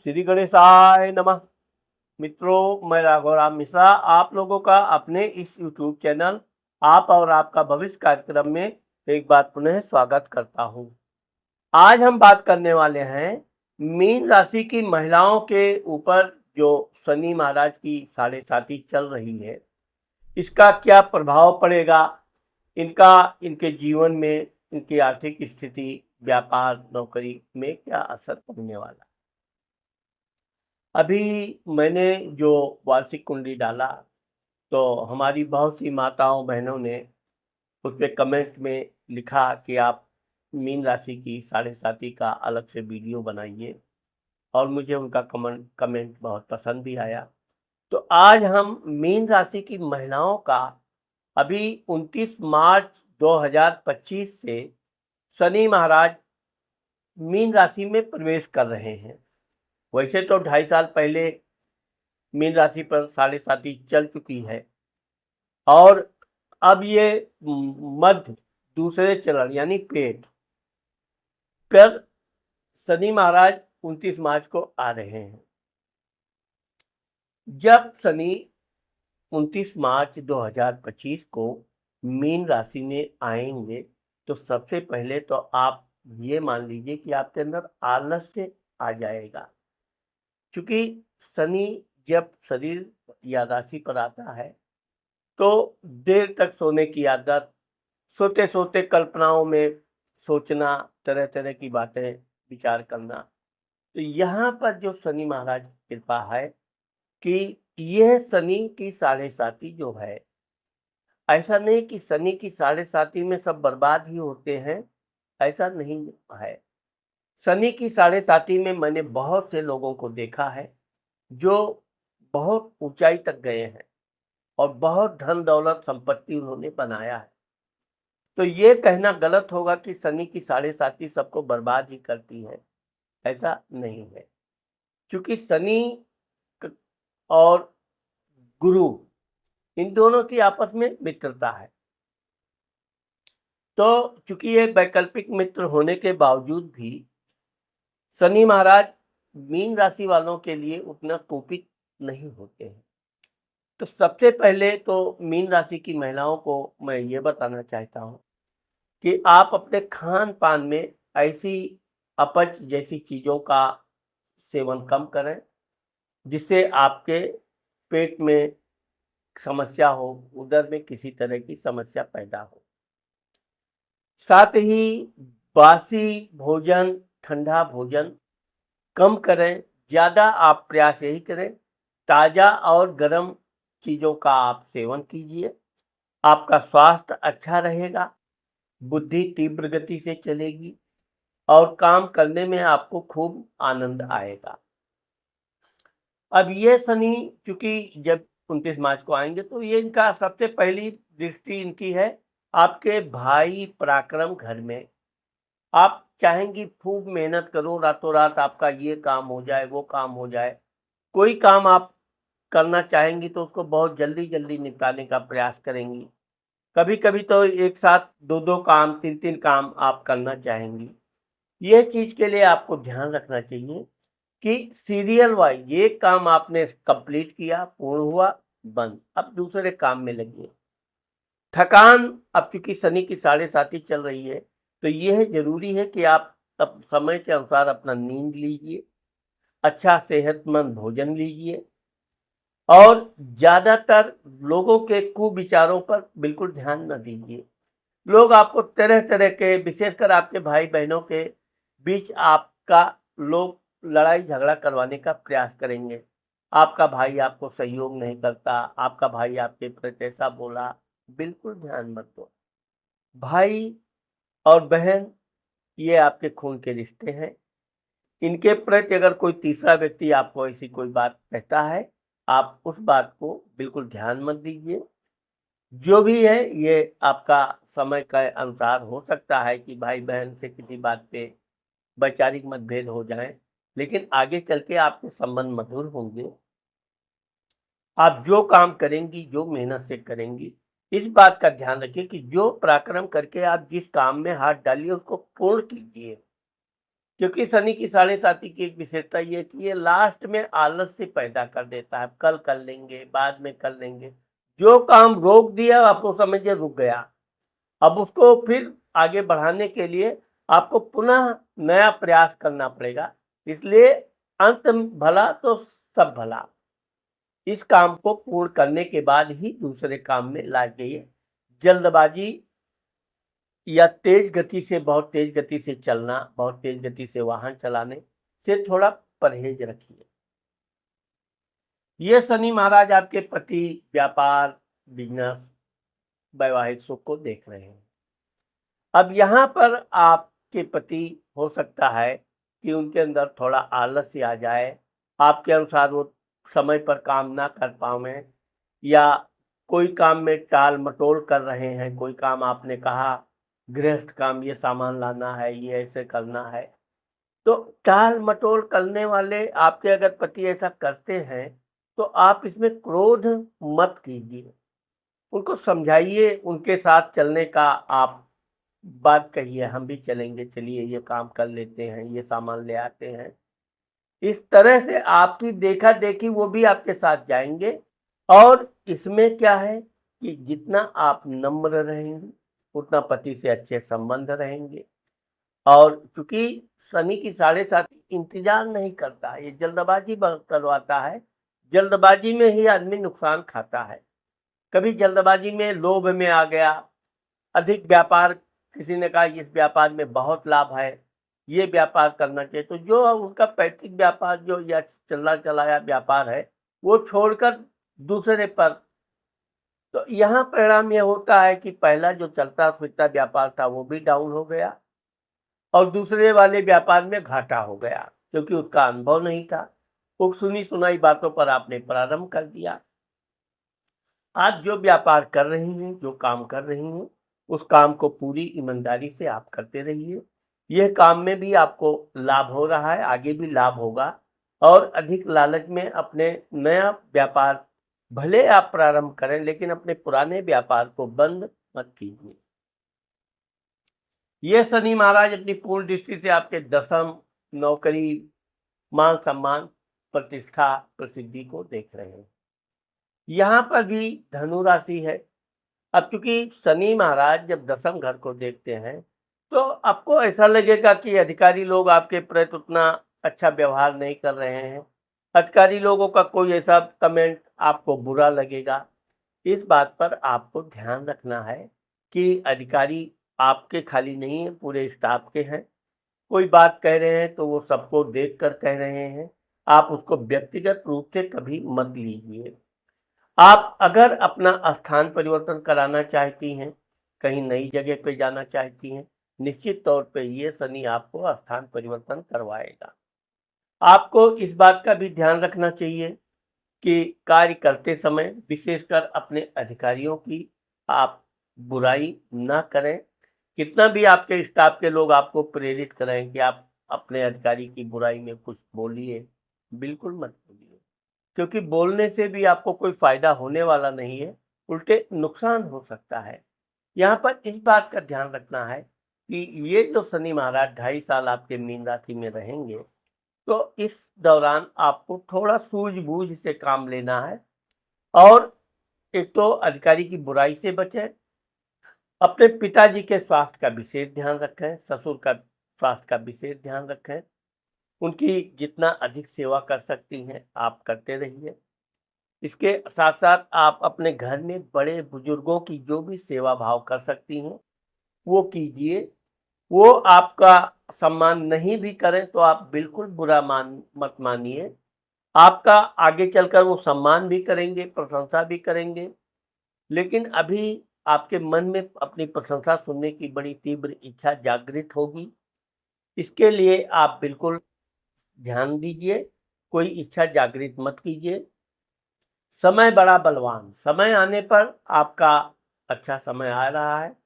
श्री गणेशाय नमः। मित्रों, मैं राघवराम मिश्रा आप लोगों का अपने इस YouTube चैनल आप और आपका भविष्य कार्यक्रम में एक बार पुनः स्वागत करता हूं। आज हम बात करने वाले हैं मीन राशि की महिलाओं के ऊपर जो शनि महाराज की साढ़े साती चल रही है, इसका क्या प्रभाव पड़ेगा, इनके जीवन में, इनकी आर्थिक स्थिति, व्यापार, नौकरी में क्या असर पड़ने वाला। अभी मैंने जो वार्षिक कुंडली डाला तो हमारी बहुत सी माताओं बहनों ने उस पे कमेंट में लिखा कि आप मीन राशि की साढ़े साती का अलग से वीडियो बनाइए, और मुझे उनका कमेंट बहुत पसंद भी आया। तो आज हम मीन राशि की महिलाओं का अभी 29 मार्च 2025 से शनि महाराज मीन राशि में प्रवेश कर रहे हैं। वैसे तो 2.5 साल पहले मीन राशि पर साढ़े साती चल चुकी है, और अब ये मध्य दूसरे चरण यानी पेट पर शनि महाराज 29 मार्च को आ रहे हैं। जब शनि 29 मार्च 2025 को मीन राशि में आएंगे तो सबसे पहले तो आप ये मान लीजिए कि आपके अंदर आलस्य आ जाएगा, क्योंकि शनि जब शरीर या राशि पर आता है तो देर तक सोने की आदत, सोते सोते कल्पनाओं में सोचना, तरह तरह की बातें विचार करना। तो यहाँ पर जो शनि महाराज की कृपा है कि यह शनि की साढ़े साती जो है, ऐसा नहीं कि शनि की साढ़े साती में सब बर्बाद ही होते हैं, ऐसा नहीं है। शनि की साढ़े साती में मैंने बहुत से लोगों को देखा है जो बहुत ऊंचाई तक गए हैं और बहुत धन दौलत संपत्ति उन्होंने बनाया है। तो ये कहना गलत होगा कि शनि की साढ़े साती सबको बर्बाद ही करती है, ऐसा नहीं है। क्योंकि शनि और गुरु, इन दोनों की आपस में मित्रता है। तो चूंकि ये वैकल्पिक मित्र होने के बावजूद भी शनि महाराज मीन राशि वालों के लिए उतना कोपित नहीं होते हैं। तो सबसे पहले तो मीन राशि की महिलाओं को मैं ये बताना चाहता हूँ कि आप अपने खान पान में ऐसी अपच जैसी चीज़ों का सेवन कम करें जिससे आपके पेट में समस्या हो, उदर में किसी तरह की समस्या पैदा हो। साथ ही बासी भोजन, ठंडा भोजन कम करें। ज़्यादा आप प्रयास यही करें ताज़ा और गर्म चीज़ों का आप सेवन कीजिए। आपका स्वास्थ्य अच्छा रहेगा, बुद्धि तीव्र गति से चलेगी और काम करने में आपको खूब आनंद आएगा। अब ये शनि चूंकि जब 29 मार्च को आएंगे तो ये इनका सबसे पहली दृष्टि इनकी है आपके भाई पराक्रम घर में। आप चाहेंगी खूब मेहनत करो, रातों रात आपका ये काम हो जाए, वो काम हो जाए। कोई काम आप करना चाहेंगी तो उसको बहुत जल्दी जल्दी निपटाने का प्रयास करेंगी। कभी कभी तो एक साथ दो दो काम, तीन तीन काम आप करना चाहेंगी। यह चीज के लिए आपको ध्यान रखना चाहिए कि सीरियल वाइज एक काम आपने कंप्लीट किया, पूर्ण हुआ, बंद, अब दूसरे काम में लगिए। थकान, अब चूंकि शनि की साढ़े साती चल रही है तो यह जरूरी है कि आप अब समय के अनुसार अपना नींद लीजिए, अच्छा सेहतमंद भोजन लीजिए, और ज्यादातर लोगों के कुविचारों पर बिल्कुल ध्यान न दीजिए। लोग आपको तरह तरह के, विशेषकर आपके भाई बहनों के बीच आपका लोग लड़ाई झगड़ा करवाने का प्रयास करेंगे। आपका भाई आपको सहयोग नहीं करता, आपका भाई आपके प्रति ऐसा बोला, बिल्कुल ध्यान मत दो। भाई और बहन ये आपके खून के रिश्ते हैं। इनके प्रति अगर कोई तीसरा व्यक्ति आपको ऐसी कोई बात कहता है, आप उस बात को बिल्कुल ध्यान मत दीजिए। जो भी है ये आपका समय के अनुसार हो सकता है कि भाई बहन से किसी बात पे वैचारिक मतभेद हो जाए, लेकिन आगे चल के आपके संबंध मधुर होंगे। आप जो काम करेंगी, जो मेहनत से करेंगी, इस बात का ध्यान रखिए कि जो पराक्रम करके आप जिस काम में हाथ डालिए उसको पूर्ण कीजिए। क्योंकि शनि की साढ़े साती की एक विशेषता ये है कि ये लास्ट में आलस से पैदा कर देता है, कल कर लेंगे, बाद में कर लेंगे। जो काम रोक दिया आप वो समझिए रुक गया। अब उसको फिर आगे बढ़ाने के लिए आपको पुनः नया प्रयास करना पड़ेगा। इसलिए अंत भला तो सब भला। इस काम को पूर्ण करने के बाद ही दूसरे काम में लागिए। जल्दबाजी या तेज गति से, बहुत तेज गति से चलना, बहुत तेज गति से वाहन चलाने से थोड़ा परहेज रखिए। ये शनि महाराज आपके पति, व्यापार, बिजनेस, वैवाहिक सुख को देख रहे हैं। अब यहाँ पर आपके पति हो सकता है कि उनके अंदर थोड़ा आलस आ जाए, आपके अनुसार वो समय पर काम ना कर पाए, या कोई काम में टाल मटोल कर रहे हैं। कोई काम आपने कहा गृहस्थ काम, ये सामान लाना है, ये ऐसे करना है, तो टाल मटोल करने वाले आपके अगर पति ऐसा करते हैं तो आप इसमें क्रोध मत कीजिए। उनको समझाइए, उनके साथ चलने का आप बात कहिए, हम भी चलेंगे, चलिए ये काम कर लेते हैं, ये सामान ले आते हैं। इस तरह से आपकी देखा देखी वो भी आपके साथ जाएंगे। और इसमें क्या है कि जितना आप नम्र रहेंगे उतना पति से अच्छे संबंध रहेंगे। और चूंकि शनि की साढ़े साती इंतजार नहीं करता, ये जल्दबाजी करवाता है। जल्दबाजी में ही आदमी नुकसान खाता है। कभी जल्दबाजी में लोभ में आ गया, अधिक व्यापार, किसी ने कहा इस व्यापार में बहुत लाभ है, ये व्यापार करना चाहिए, तो जो उनका पैतृक व्यापार जो या चला चलाया व्यापार है वो छोड़कर दूसरे पर, तो यहाँ परिणाम यह होता है कि पहला जो चलता फिरता व्यापार था वो भी डाउन हो गया और दूसरे वाले व्यापार में घाटा हो गया, क्योंकि उसका अनुभव नहीं था। वो सुनी सुनाई बातों पर आपने प्रारंभ कर दिया। आज जो व्यापार कर रही हैं, जो काम कर रही हैं, उस काम को पूरी ईमानदारी से आप करते रहिए। यह काम में भी आपको लाभ हो रहा है, आगे भी लाभ होगा। और अधिक लालच में अपने नया व्यापार भले आप प्रारंभ करें, लेकिन अपने पुराने व्यापार को बंद मत कीजिए। ये शनि महाराज अपनी पूर्ण दृष्टि से आपके दशम, नौकरी, मान सम्मान, प्रतिष्ठा, प्रसिद्धि को देख रहे हैं। यहाँ पर भी धनु राशि है। अब चूंकि शनि महाराज जब दशम घर को देखते हैं तो आपको ऐसा लगेगा कि अधिकारी लोग आपके प्रति उतना अच्छा व्यवहार नहीं कर रहे हैं। अधिकारी लोगों का कोई ऐसा कमेंट आपको बुरा लगेगा। इस बात पर आपको ध्यान रखना है कि अधिकारी आपके खाली नहीं है, पूरे स्टाफ के हैं। कोई बात कह रहे हैं तो वो सबको देख कर कह रहे हैं, आप उसको व्यक्तिगत रूप से कभी मत लीजिए। आप अगर अपना स्थान परिवर्तन कराना चाहती हैं, कहीं नई जगह पे जाना चाहती हैं, निश्चित तौर पे ये शनि आपको स्थान परिवर्तन करवाएगा। आपको इस बात का भी ध्यान रखना चाहिए कि कार्य करते समय विशेषकर अपने अधिकारियों की आप बुराई ना करें। कितना भी आपके स्टाफ के लोग आपको प्रेरित करें कि आप अपने अधिकारी की बुराई में कुछ बोलिए, बिल्कुल मत बोलिए, क्योंकि बोलने से भी आपको कोई फायदा होने वाला नहीं है, उल्टे नुकसान हो सकता है। यहाँ पर इस बात का ध्यान रखना है कि ये जो शनि महाराज 2.5 साल आपके मीन राशि में रहेंगे, तो इस दौरान आपको थोड़ा सूझबूझ से काम लेना है। और एक तो अधिकारी की बुराई से बचें, अपने पिताजी के स्वास्थ्य का विशेष ध्यान रखें, ससुर का स्वास्थ्य का विशेष ध्यान रखें। उनकी जितना अधिक सेवा कर सकती हैं आप करते रहिए। इसके साथ साथ आप अपने घर में बड़े बुजुर्गों की जो भी सेवा भाव कर सकती हैं वो कीजिए। वो आपका सम्मान नहीं भी करें तो आप बिल्कुल बुरा मत मानिए। आपका आगे चलकर वो सम्मान भी करेंगे, प्रशंसा भी करेंगे। लेकिन अभी आपके मन में अपनी प्रशंसा सुनने की बड़ी तीव्र इच्छा जागृत होगी। इसके लिए आप बिल्कुल ध्यान दीजिए, कोई इच्छा जागृत मत कीजिए। समय बड़ा बलवान, समय आने पर आपका अच्छा समय आ रहा है।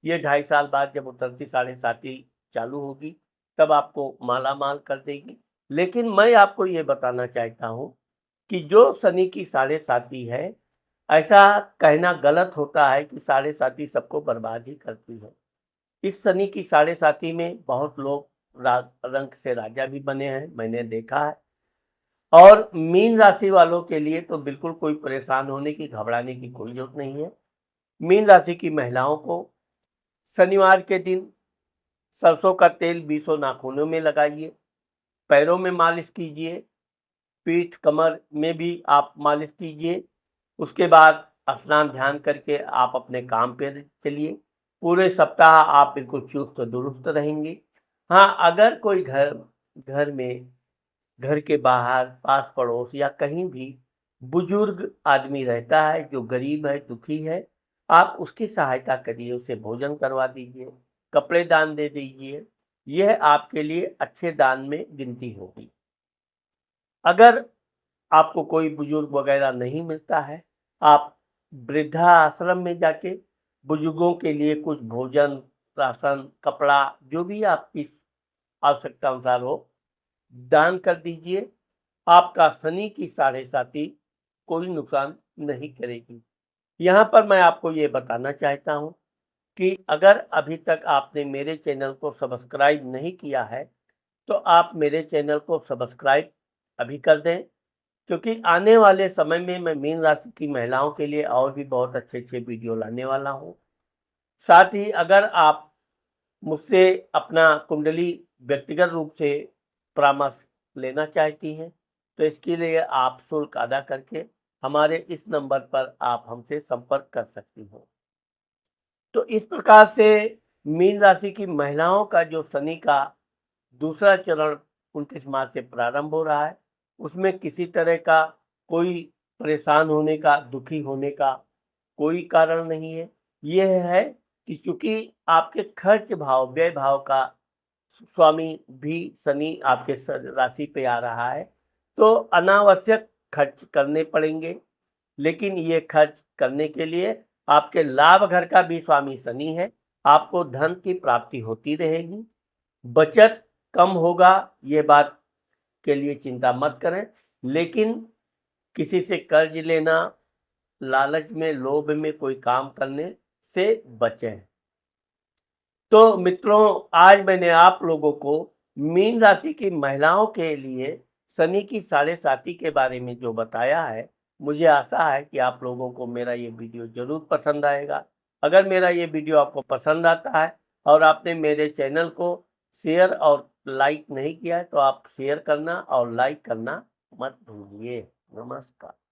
ये 2.5 साल बाद जब उतरती साढ़े साती चालू होगी तब आपको माला माल कर देगी। लेकिन मैं आपको ये बताना चाहता हूँ कि जो शनि की साढ़े साती है, ऐसा कहना गलत होता है कि साढ़े साती सबको बर्बाद ही करती है। इस शनि की साढ़े साती में बहुत लोग रंग से राजा भी बने हैं, मैंने देखा है। और मीन राशि वालों के लिए तो बिल्कुल कोई परेशान होने की, घबराने की कोई जरूरत नहीं है। मीन राशि की महिलाओं को शनिवार के दिन सरसों का तेल बीसों नाखूनों में लगाइए, पैरों में मालिश कीजिए, पीठ कमर में भी आप मालिश कीजिए। उसके बाद स्नान ध्यान करके आप अपने काम पे चलिए। पूरे सप्ताह आप बिल्कुल चुस्त दुरुस्त रहेंगे। हाँ, अगर कोई घर में, घर के बाहर, पास पड़ोस या कहीं भी बुजुर्ग आदमी रहता है जो गरीब है, दुखी है, आप उसकी सहायता करिए, उसे भोजन करवा दीजिए, कपड़े दान दे दीजिए। यह आपके लिए अच्छे दान में गिनती होगी। अगर आपको कोई बुजुर्ग वगैरह नहीं मिलता है, आप वृद्धा आश्रम में जाके बुजुर्गों के लिए कुछ भोजन, राशन, कपड़ा, जो भी आपकी आवश्यकता अनुसार हो, दान कर दीजिए। आपका शनि की साढ़े साती कोई नुकसान नहीं करेगी। यहाँ पर मैं आपको ये बताना चाहता हूँ कि अगर अभी तक आपने मेरे चैनल को सब्सक्राइब नहीं किया है, तो आप मेरे चैनल को सब्सक्राइब अभी कर दें, क्योंकि आने वाले समय में मैं मीन राशि की महिलाओं के लिए और भी बहुत अच्छे वीडियो लाने वाला हूँ। साथ ही अगर आप मुझसे अपना कुंडली व्यक्तिगत रूप से परामर्श लेना चाहती हैं, तो इसके लिए आप शुल्क अदा करके हमारे इस नंबर पर आप हमसे संपर्क कर सकती हो। तो इस प्रकार से मीन राशि की महिलाओं का जो शनि का दूसरा चरण 29 मार्च से प्रारंभ हो रहा है, उसमें किसी तरह का कोई परेशान होने का, दुखी होने का कोई कारण नहीं है। यह है कि चूंकि आपके खर्च भाव, व्यय भाव का स्वामी भी शनि आपके राशि पे आ रहा है, तो अनावश्यक खर्च करने पड़ेंगे। लेकिन ये खर्च करने के लिए आपके लाभ घर का भी स्वामी शनि है, आपको धन की प्राप्ति होती रहेगी। बचत कम होगा, ये बात के लिए चिंता मत करें, लेकिन किसी से कर्ज लेना, लालच में, लोभ में कोई काम करने से बचें। तो मित्रों, आज मैंने आप लोगों को मीन राशि की महिलाओं के लिए शनि की साढ़े साती के बारे में जो बताया है, मुझे आशा है कि आप लोगों को मेरा ये वीडियो जरूर पसंद आएगा। अगर मेरा ये वीडियो आपको पसंद आता है और आपने मेरे चैनल को शेयर और लाइक नहीं किया है, तो आप शेयर करना और लाइक करना मत भूलिए। नमस्कार।